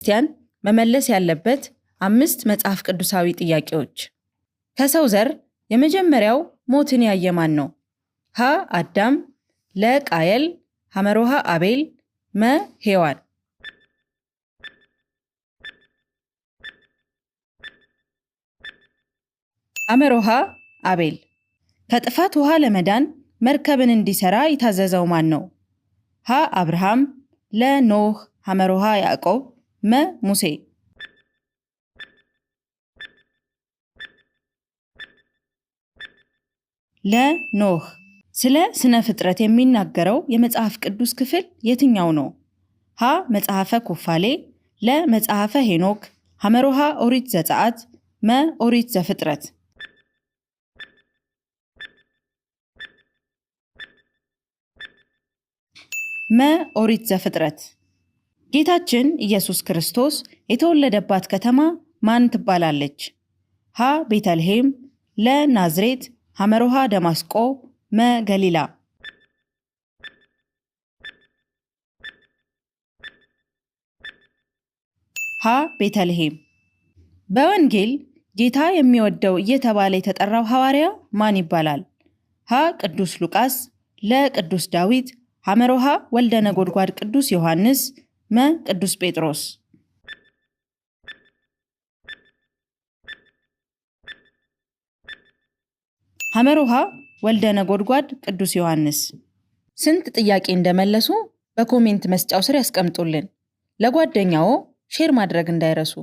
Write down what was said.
ክርስቲያን መመለስ ያለበት 5 መጽሐፍ ቅዱሳዊ ጥያቄዎች። ከሰው ዘር የመጀመሪያው ሞትን ያየ ማን ነው? ሀ አዳም፣ ለ ቃየል፣ ሐመሮሃ አቤል፣ መ ሔዋን። ሐመሮሃ አቤል። ከጥፋት ውሃ ለመዳን መርከብን እንዲሰራ የታዘዘው ማን ነው? ሀ አብርሃም፣ ለ ኖህ፣ ሐመሮሃ ያዕቆብ፣ መ ሙሴ። ለ ኖህ። ስለ ስነ ፍጥረት የሚናገረው የመጽሐፍ ቅዱስ ክፍል የትኛው ነው? ሀ መጽሐፈ ኩፋሌ፣ ለ መጽሐፈ ሄኖክ፣ ሐመሮሃ ኦሪት ዘጸአት፣ መ ኦሪት ዘፍጥረት። መ ኦሪት ዘፍጥረት። ጌታችን ኢየሱስ ክርስቶስ የተወለደባት ከተማ ማን ትባላለች? ሀ ቤተልሔም፣ ለ ናዝሬት፣ ሐመሮሃ ደማስቆ፣ መ ገሊላ። ሀ ቤተልሔም። በወንጌል ጌታ የሚወደው እየተባለ የተጠራው ሐዋርያ ማን ይባላል? ሀ ቅዱስ ሉቃስ፣ ለ ቅዱስ ዳዊት፣ ሐመሮሃ ወልደ ነጎድጓድ ቅዱስ ዮሐንስ፣ መ ቅዱስ ጴጥሮስ። ሐመሮሃ ወልደ ነጎድጓድ ቅዱስ ዮሐንስ። ስንት ጥያቄ እንደመለሱ በኮሜንት መስጫው ስር ያስቀምጡልን። ለጓደኛዎ ሼር ማድረግ እንዳይረሱ።